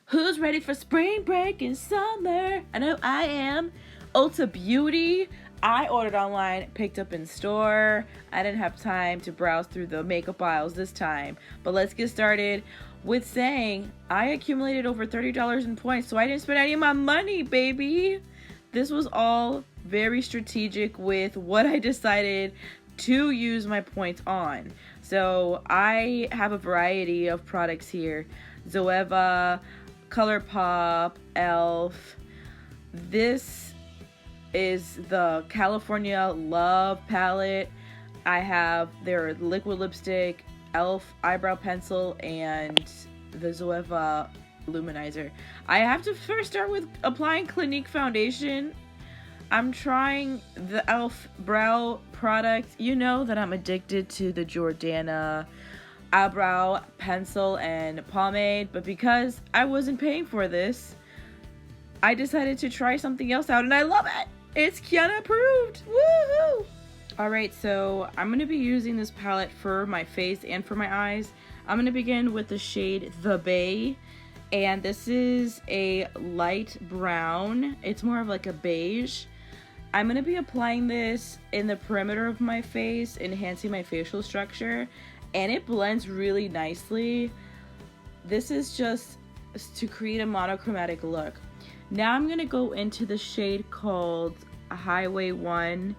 Who's ready for spring break and summer? I know I am. Ulta Beauty. I ordered online, picked up in store. I didn't have time to browse through the makeup aisles this time. But let's get started with saying I accumulated over $30 in points, so I didn't spend any of my money, baby. This was all very strategic with what I decided to use my points on. So I have a variety of products here. ZOEVA, ColourPop, ELF. This is the California Love palette. I have their liquid lipstick, ELF eyebrow pencil, and the ZOEVA luminizer. I have to first start with applying Clinique foundation. I'm trying the ELF brow product. You know that I'm addicted to the Jordana eyebrow pencil and pomade, but because I wasn't paying for this, I decided to try something else out, and I love it. It's Kiana approved. Woohoo! Alright, so I'm going to be using this palette for my face and for my eyes. I'm going to begin with the shade The Bay, and this is a light brown. It's more of like a beige. I'm going to be applying this in the perimeter of my face, enhancing my facial structure, and it blends really nicely. This is just to create a monochromatic look. Now I'm going to go into the shade called Highway 1,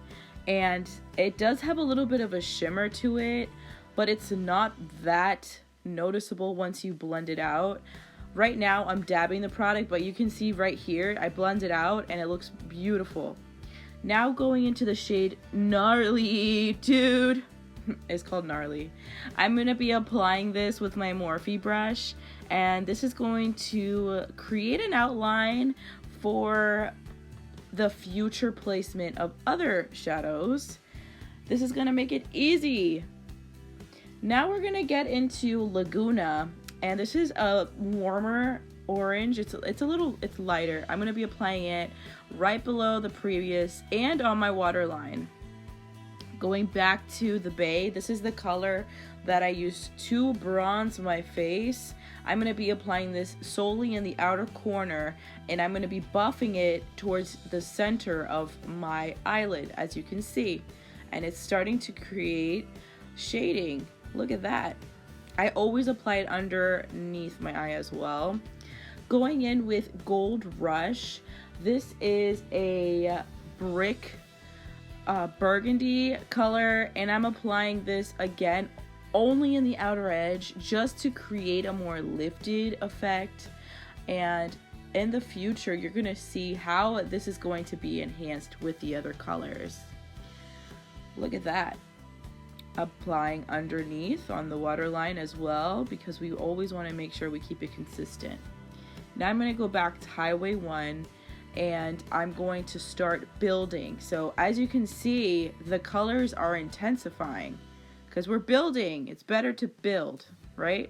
and it does have a little bit of a shimmer to it, but it's not that noticeable once you blend it out. Right now I'm dabbing the product, but you can see right here I blend it out and it looks beautiful. Now going into the shade Gnarly, dude. It's called Gnarly. I'm going to be applying this with my Morphe brush, and this is going to create an outline for the future placement of other shadows. This is going to make it easy. Now we're going to get into Laguna, and this is a warmer orange. It's lighter. I'm going to be applying it right below the previous and on my waterline. Going back to the Bay, this is the color that I used to bronze my face. I'm going to be applying this solely in the outer corner, and I'm going to be buffing it towards the center of my eyelid, as you can see. And it's starting to create shading. Look at that. I always apply it underneath my eye as well. Going in with Gold Rush, this is a brick burgundy color, and I'm applying this again only in the outer edge just to create a more lifted effect, and in the future you're gonna see how this is going to be enhanced with the other colors. Look at that. Applying underneath on the waterline as well, because we always want to make sure we keep it consistent. Now I'm going to go back to Highway 1, and I'm going to start building. So as you can see, the colors are intensifying because we're building. It's better to build, right?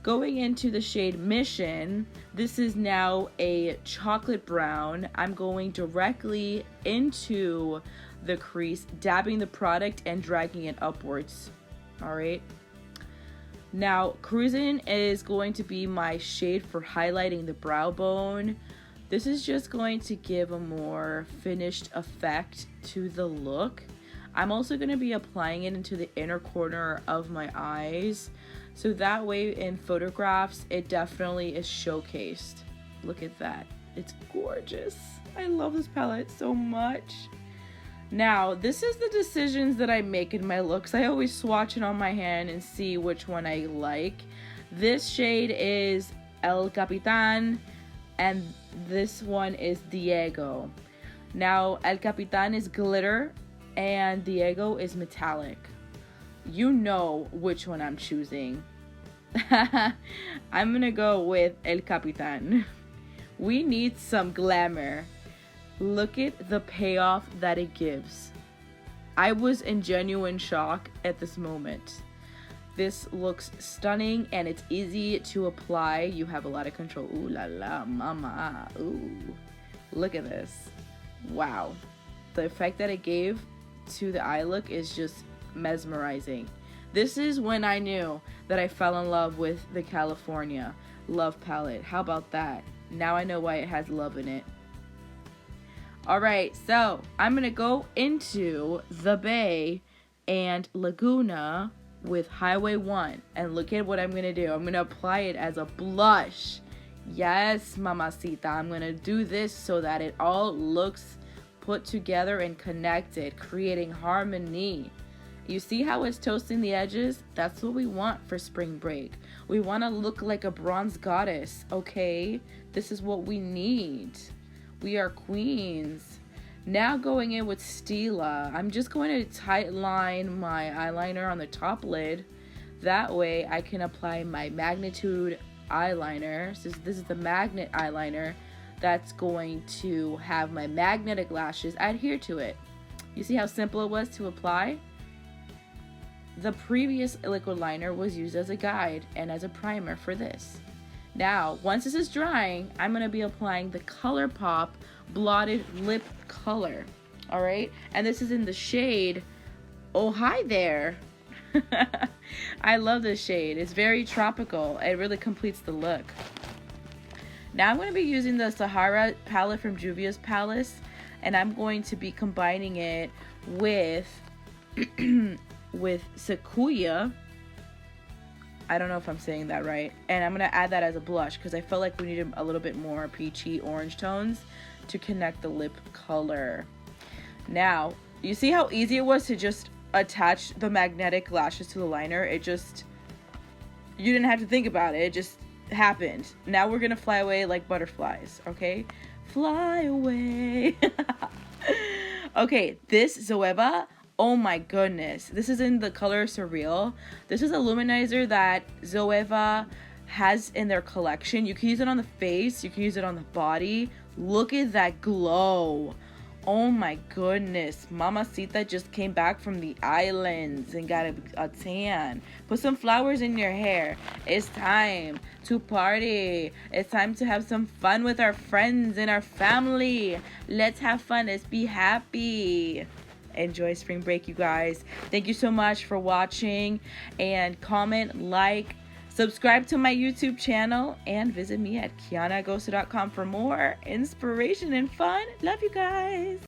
Going into the shade Mission, this is now a chocolate brown. I'm going directly into the crease, dabbing the product and dragging it upwards. All right. Now, Cruisin' is going to be my shade for highlighting the brow bone. This is just going to give a more finished effect to the look. I'm also going to be applying it into the inner corner of my eyes, so that way in photographs it definitely is showcased. Look at that. It's gorgeous. I love this palette so much. Now, this is the decisions that I make in my looks. I always swatch it on my hand and see which one I like. This shade is El Capitan, and this one is Diego. Now, El Capitan is glitter, and Diego is metallic. You know which one I'm choosing. I'm gonna go with El Capitan. We need some glamour. Look at the payoff that it gives. I was in genuine shock at this moment. This looks stunning, and it's easy to apply. You have a lot of control. Ooh la la, mama. Ooh. Look at this. Wow. The effect that it gave to the eye look is just mesmerizing. This is when I knew that I fell in love with the California. love palette. How about that? Now I know why it has love in it. Alright, so I'm going to go into the Bay and Laguna with Highway 1. And look at what I'm going to do. I'm going to apply it as a blush. Yes, mamacita. I'm going to do this so that it all looks put together and connected, creating harmony. You see how it's toasting the edges? That's what we want for spring break. We want to look like a bronze goddess, okay? This is what we need. We are queens. Now going in with Stila, I'm just going to tight line my eyeliner on the top lid. That way I can apply my Magnitude eyeliner. So this is the magnet eyeliner that's going to have my magnetic lashes adhere to it. You see how simple it was to apply? The previous liquid liner was used as a guide and as a primer for this. Now, once this is drying, I'm going to be applying the ColourPop Blotted Lip Color. Alright? And this is in the shade, Oh Hi There. I love this shade. It's very tropical. It really completes the look. Now I'm going to be using the Sahara palette from Juvia's Palace. And I'm going to be combining it with, with Sequoia. I don't know if I'm saying that right. And I'm going to add that as a blush because I felt like we needed a little bit more peachy orange tones to connect the lip color. Now, you see how easy it was to just attach the magnetic lashes to the liner? It just, you didn't have to think about it. It just happened. Now we're going to fly away like butterflies, okay? Fly away. Okay, this ZOEVA, oh my goodness. This is in the color Surreal. This is a luminizer that ZOEVA has in their collection. You can use it on the face. You can use it on the body. Look at that glow. Oh my goodness. Mamacita just came back from the islands and got a tan. Put some flowers in your hair. It's time to party. It's time to have some fun with our friends and our family. Let's have fun. Let's be happy. Enjoy spring break, you guys. Thank you so much for watching. And comment, like, subscribe to my YouTube channel, and visit me at kianaagosto.com for more inspiration and fun. Love you guys.